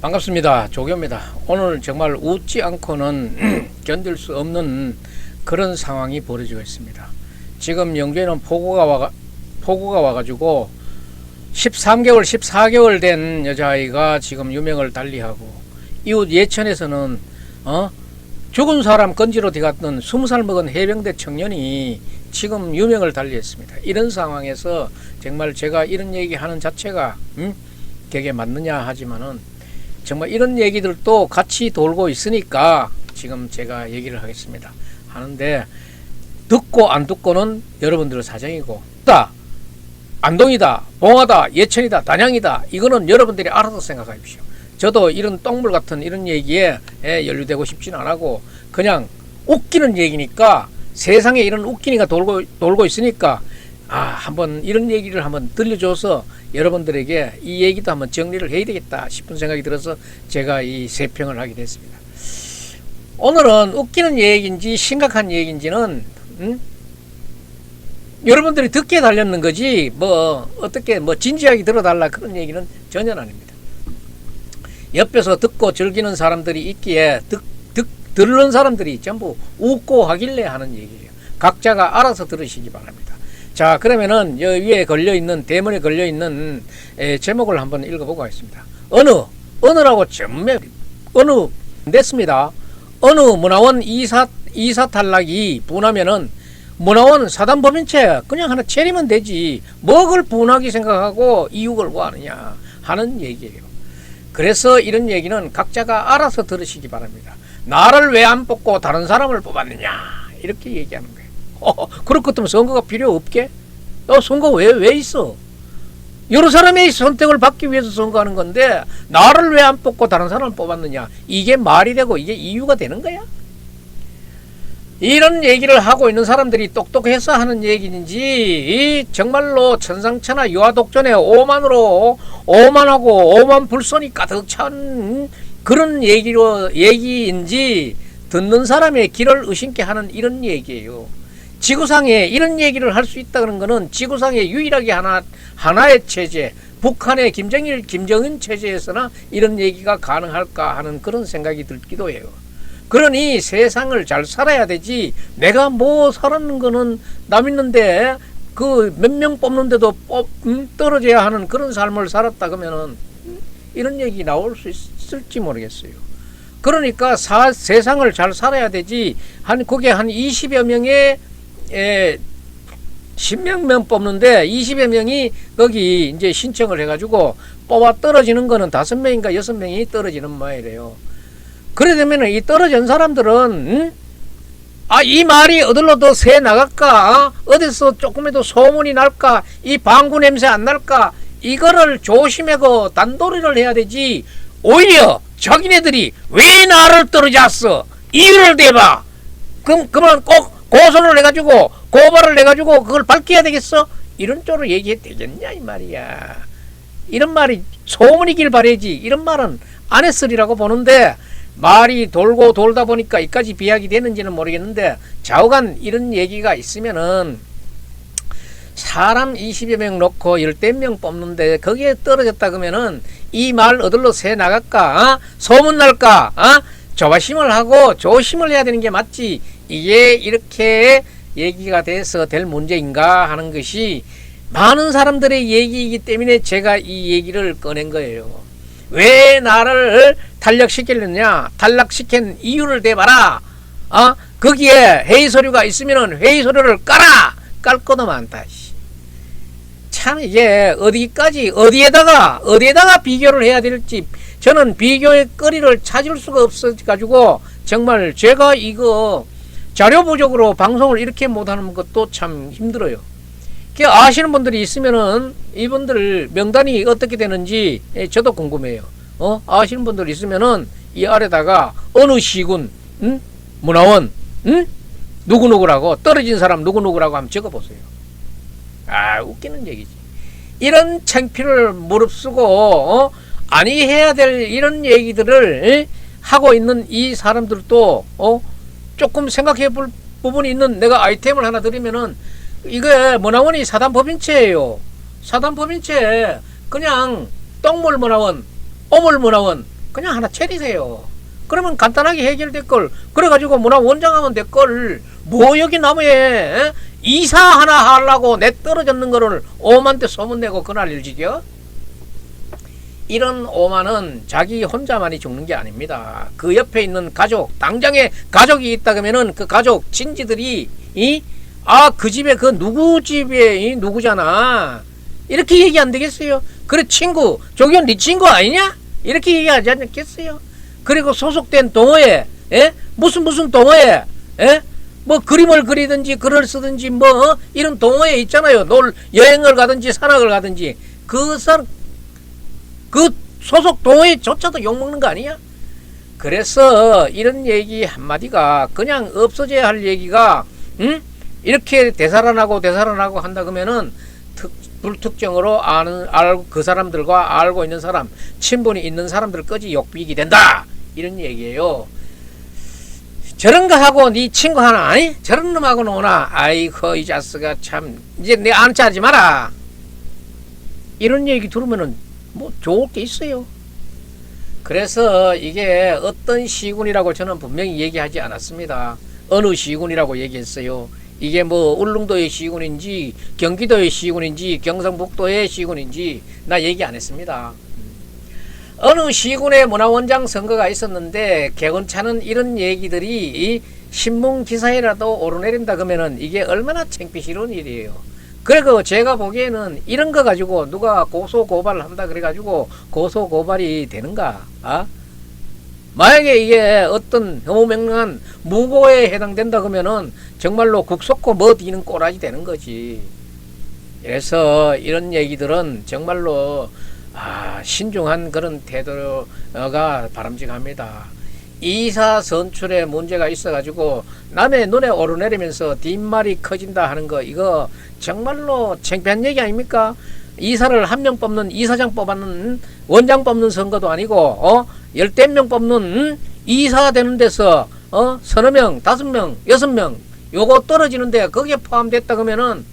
반갑습니다. 조교입니다. 오늘 정말 웃지 않고는 견딜 수 없는 그런 상황이 벌어지고 있습니다. 지금 영주에는 폭우가 와가지고 13개월, 14개월 된 여자아이가 지금 유명을 달리하고, 이웃 예천에서는 죽은 사람 건지로 뒤갔던 20살 먹은 해병대 청년이 지금 유명을 달리했습니다. 이런 상황에서 정말 제가 이런 얘기하는 자체가 되게 맞느냐 하지만은 정말 이런 얘기들도 같이 돌고 있으니까 지금 제가 얘기를 하겠습니다. 하는데, 듣고 안 듣고는 여러분들의 사정이고, 안동이다, 봉화다, 예천이다, 단양이다, 이거는 여러분들이 알아서 생각하십시오. 저도 이런 똥물 같은 이런 얘기에 연루되고 싶지는 않고, 그냥 웃기는 얘기니까, 세상에 이런 웃기니가 돌고 있으니까 한번 이런 얘기를 한번 들려줘서 여러분들에게 이 얘기도 한번 정리를 해야 되겠다 싶은 생각이 들어서 제가 이 세평을 하게 됐습니다. 오늘은 웃기는 얘기인지 심각한 얘기인지는 여러분들이 듣게 달렸는 거지 어떻게 진지하게 들어달라 그런 얘기는 전혀 아닙니다. 옆에서 듣고 즐기는 사람들이 있기에 들은 사람들이 전부 웃고 하길래 하는 얘기예요. 각자가 알아서 들으시기 바랍니다. 자, 그러면은 여기 위에 걸려있는, 대문에 걸려있는 제목을 한번 읽어보고 하겠습니다. 어느라고 어느 냈습니다. 어느 문화원 이사 탈락이 분하면은 문화원 사단법인체 그냥 하나 차리면 되지, 뭐 그걸 분하게 생각하고 이유를 구하느냐 하는 얘기예요. 그래서 이런 얘기는 각자가 알아서 들으시기 바랍니다. 나를 왜 안 뽑고 다른 사람을 뽑았느냐 이렇게 얘기하는 거예요. 그럴 것 같으면 선거가 필요 없게? 선거 왜 있어? 여러 사람의 선택을 받기 위해서 선거하는 건데 나를 왜 안 뽑고 다른 사람을 뽑았느냐, 이게 말이 되고 이게 이유가 되는 거야? 이런 얘기를 하고 있는 사람들이 똑똑해서 하는 얘기인지 정말로 천상천하 유아독존의 오만하고 오만 불손이 가득 찬 그런 얘기인지 듣는 사람의 귀를 의심케 하는 이런 얘기예요. 지구상에 이런 얘기를 할 수 있다는 것은 지구상에 유일하게 하나의 체제, 북한의 김정은 체제에서나 이런 얘기가 가능할까 하는 그런 생각이 들기도 해요. 그러니 세상을 잘 살아야 되지, 내가 뭐 살았는 거는 남 있는데 그 몇 명 뽑는데도 떨어져야 하는 그런 삶을 살았다 그러면은 이런 얘기 나올 수 있을지 모르겠어요. 그러니까 세상을 잘 살아야 되지, 그게 한 20여 명의 10명 뽑는데 20여 명이 거기 이제 신청을 해가지고 뽑아 떨어지는 거는 5명인가 6명이 떨어지는 모양이래요. 그래 되면 이 떨어진 사람들은 이 말이 어디로 더 새 나갈까, 어디서 조금이라도 소문이 날까, 이 방구 냄새 안 날까, 이거를 조심하고 단도리를 해야 되지, 오히려 자기네들이 왜 나를 떨어졌어 이유를 대봐, 그러면 꼭 고소를 해가지고 고발을 해가지고 그걸 밝혀야 되겠어? 이런 쪽으로 얘기해도 되겠냐 이 말이야. 이런 말이 소문이길 바라지, 이런 말은 안 했으리라고 보는데, 말이 돌고 돌다 보니까 이까지 비약이 되는지는 모르겠는데, 좌우간 이런 얘기가 있으면은 사람 20여 명 놓고 10명 뽑는데 거기에 떨어졌다 그러면은 이 말 어디로 새 나갈까, 소문 날까, 조바심을 하고 조심을 해야 되는 게 맞지, 이게 이렇게 얘기가 돼서 될 문제인가 하는 것이 많은 사람들의 얘기이기 때문에 제가 이 얘기를 꺼낸 거예요. 왜 나를 탈락시키려냐, 탈락시킨 이유를 대봐라. 거기에 회의 서류가 있으면 회의 서류를 깔아. 깔 것도 많다. 참 이게 어디에다가 비교를 해야 될지 저는 비교의 거리를 찾을 수가 없어가지고 정말 제가 이거 자료 부족으로 방송을 이렇게 못하는 것도 참 힘들어요. 아시는 분들이 있으면은 이분들 명단이 어떻게 되는지 저도 궁금해요. 아시는 분들 있으면은 이 아래다가 어느 시군, 문화원, 누구누구라고, 떨어진 사람 누구누구라고 한번 적어보세요. 웃기는 얘기지. 이런 창피를 무릅쓰고 아니 해야 될 이런 얘기들을 하고 있는 이 사람들도 조금 생각해 볼 부분이 있는, 내가 아이템을 하나 드리면은, 이게 문화원이 사단법인체예요. 사단법인체 그냥 똥물 문화원, 오물 문화원, 그냥 하나 차리세요. 그러면 간단하게 해결될 걸. 그래가지고 문화원장 될 걸. 뭐 여기 나무에 이사 하나 하려고 내 떨어졌는 거를 오만테 소문내고 그날 일지겨? 이런 오만은 자기 혼자만이 죽는 게 아닙니다. 그 옆에 있는 가족, 당장에 가족이 있다 그러면은 그 가족 친지들이 그 집에 그 누구 집에 누구잖아. 이렇게 얘기 안 되겠어요? 그래 친구, 저기는 네 친구 아니냐? 이렇게 얘기하지 않겠어요? 그리고 소속된 동호회, 무슨 동호회, 뭐 그림을 그리든지 글을 쓰든지 뭐 이런 동호회 있잖아요. 여행을 가든지 산악을 가든지 그 소속 동호회조차도 욕먹는 거 아니야? 그래서 이런 얘기 한마디가 그냥 없어져야 할 얘기가 이렇게 되살아나고 한다 그러면은 불특정으로 그 사람들과 알고 있는 사람, 친분이 있는 사람들까지 욕비기 된다. 이런 얘기예요. 저런 거 하고 네 친구 하나 아니? 저런 놈하고 노나? 아이고 이 자스가 참 이제 내 안짜하지 마라. 이런 얘기 들으면은 뭐 좋을 게 있어요. 그래서 이게 어떤 시군이라고 저는 분명히 얘기하지 않았습니다. 어느 시군이라고 얘기했어요. 이게 뭐 울릉도의 시군인지 경기도의 시군인지 경상북도의 시군인지 나 얘기 안 했습니다. 어느 시군의 문화원장 선거가 있었는데 개건차는 이런 얘기들이 신문 기사에라도 오르내린다 그러면은 이게 얼마나 창피스러운 일이에요. 그리고 제가 보기에는 이런 거 가지고 누가 고소고발을 한다 그래가지고 고소고발이 되는가? 만약에 이게 어떤 허무맹랑한 무고에 해당된다 그러면은 정말로 국속고 머디는 꼬라지 되는 거지. 그래서 이런 얘기들은 정말로 신중한 그런 태도가 바람직합니다. 이사 선출에 문제가 있어가지고 남의 눈에 오르내리면서 뒷말이 커진다 하는 거 이거 정말로 창피한 얘기 아닙니까? 이사를 한 명 뽑는 이사장 뽑는 원장 뽑는 선거도 아니고 10명 뽑는 이사 되는 데서 서너 명, 5명, 6명 요거 떨어지는데 거기에 포함됐다 그러면은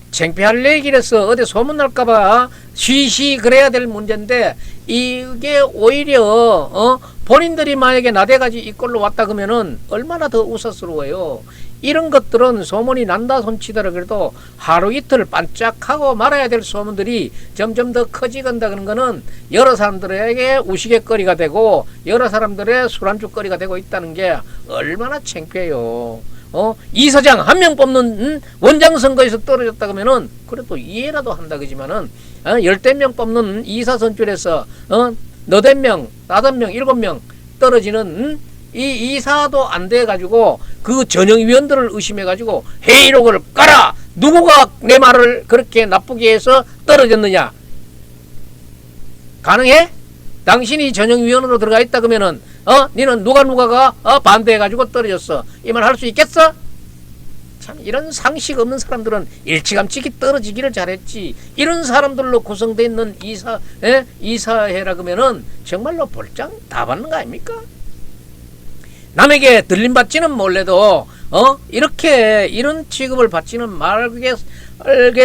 창피할 얘기라서 어디 소문날까봐 쉬쉬 그래야 될 문제인데 이게 오히려 본인들이 만약에 나대가지 이꼴로 왔다 그러면은 얼마나 더 우스스러워요. 이런 것들은 소문이 난다 손치더라 그래도 하루 이틀 반짝하고 말아야 될 소문들이 점점 더 커지건다 그런 거는 여러 사람들에게 우스갯거리가 되고 여러 사람들의 술안주거리가 되고 있다는 게 얼마나 창피해요. 이사장 한 명 뽑는 원장 선거에서 떨어졌다 그러면은 그래도 이해라도 한다 그지만은 10명 뽑는 이사 선출에서 8명, 5명, 7명 떨어지는 이 이사도 안 돼 가지고 그 전형위원들을 의심해 가지고 회의록을 깔아. 누구가 내 말을 그렇게 나쁘게 해서 떨어졌느냐? 가능해? 당신이 전형위원으로 들어가 있다 그러면은 니는 누가가 반대해 가지고 떨어졌어. 이 말 할 수 있겠어? 참 이런 상식 없는 사람들은 일찌감치 떨어지기를 잘했지. 이런 사람들로 구성되어 있는 이사회라 그러면은 정말로 볼장 다 받는 거 아닙니까? 남에게 들림받지는 몰라도 이렇게 이런 취급을 받지는 말게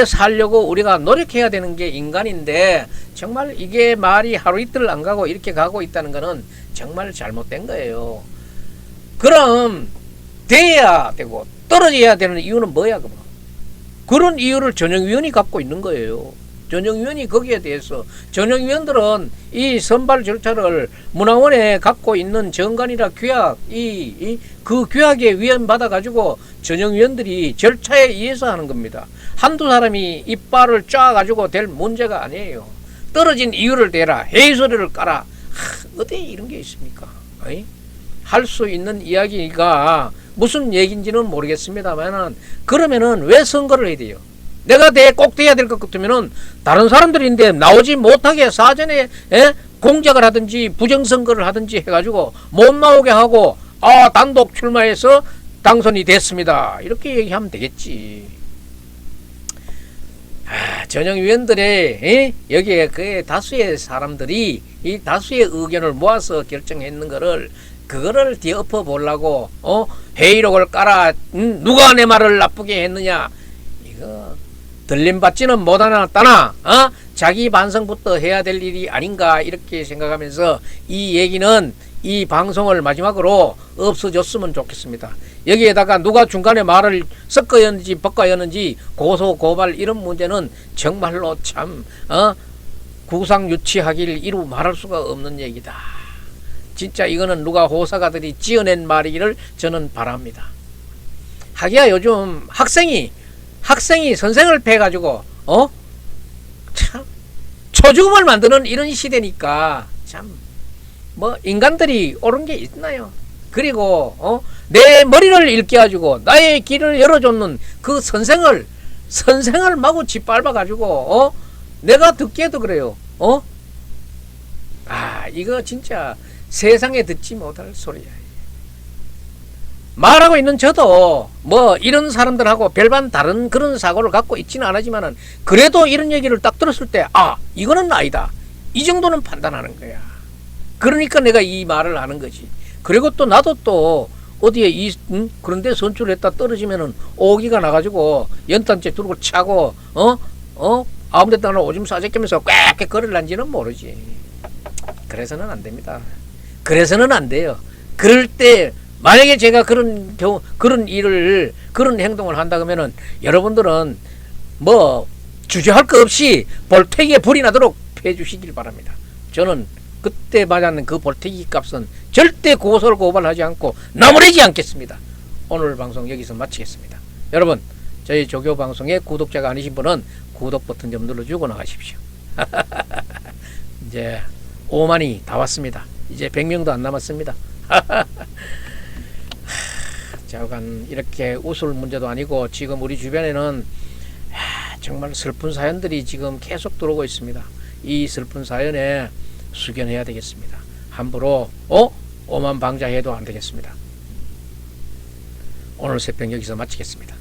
살려고 우리가 노력해야 되는 게 인간인데 정말 이게 말이 하루 이틀 안 가고 이렇게 가고 있다는 거는 정말 잘못된 거예요. 그럼 돼야 되고 떨어져야 되는 이유는 뭐야 그럼? 그런 이유를 전형위원이 갖고 있는 거예요. 전형위원이 거기에 대해서 전형위원들은 이 선발 절차를 문화원에 갖고 있는 정관이라 규약 그 규약에 위헌받아 가지고 전형위원들이 절차에 의해서 하는 겁니다. 한두 사람이 이빨을 쫙 가지고 될 문제가 아니에요. 떨어진 이유를 대라. 회의소리를 깔아. 어디에 이런 게 있습니까? 할 수 있는 이야기가 무슨 얘기인지는 모르겠습니다만 그러면은 왜 선거를 해야 돼요? 내가 꼭 돼야 될 것 같으면은 다른 사람들인데 나오지 못하게 사전에 공작을 하든지 부정선거를 하든지 해가지고 못 나오게 하고 단독 출마해서 당선이 됐습니다. 이렇게 얘기하면 되겠지. 전형위원들의 여기에 그 다수의 사람들이 이 다수의 의견을 모아서 결정했는 거를 그거를 뒤엎어 보려고 회의록을 깔아 누가 내 말을 나쁘게 했느냐 이거 들림받지는 못하나 따나 자기 반성부터 해야 될 일이 아닌가 이렇게 생각하면서 이 얘기는 이 방송을 마지막으로 없어졌으면 좋겠습니다. 여기에다가 누가 중간에 말을 섞어였는지 벗겨였는지 고소 고발 이런 문제는 정말로 참 구상유치하길 이루 말할 수가 없는 얘기다. 진짜 이거는 누가 호사가들이 지어낸 말이기를 저는 바랍니다. 하기야 요즘 학생이 선생을 패가지고 참 초죽음을 만드는 이런 시대니까 참 뭐 인간들이 옳은 게 있나요? 그리고 내 머리를 일깨가지고 나의 길을 열어줬는 그 선생을 마구 짓밟아가지고 내가 듣기에도 그래요. 이거 진짜 세상에 듣지 못할 소리야. 말하고 있는 저도 뭐 이런 사람들하고 별반 다른 그런 사고를 갖고 있지는 않지만은 그래도 이런 얘기를 딱 들었을 때 이거는 아니다. 이 정도는 판단하는 거야. 그러니까 내가 이 말을 하는 거지. 그리고 또 나도 또 어디에 그런데 선출했다 떨어지면은 오기가 나가지고 연탄재 두르고 차고 아무 데다가 오줌 싸제끼면서 꽥꽥 거릴란지는 모르지. 그래서는 안 됩니다. 그래서는 안 돼요. 그럴 때 만약에 제가 그런 일을 그런 행동을 한다 그러면은 여러분들은 뭐 주저할 거 없이 볼테기에 불이 나도록 패주시길 바랍니다. 저는 그때 맞았는 그 볼테기 값은 절대 고소를 고발하지 않고 나무래지 않겠습니다. 오늘 방송 여기서 마치겠습니다. 여러분 저희 조교 방송의 구독자가 아니신 분은 구독 버튼 좀 눌러주고 나가십시오. 이제 5만이 다 왔습니다. 이제 100명도 안 남았습니다. 자간 이렇게 웃을 문제도 아니고 지금 우리 주변에는 정말 슬픈 사연들이 지금 계속 들어오고 있습니다. 이 슬픈 사연에 수견해야 되겠습니다. 함부로 오만 방자해도 안 되겠습니다. 오늘 새벽 여기서 마치겠습니다.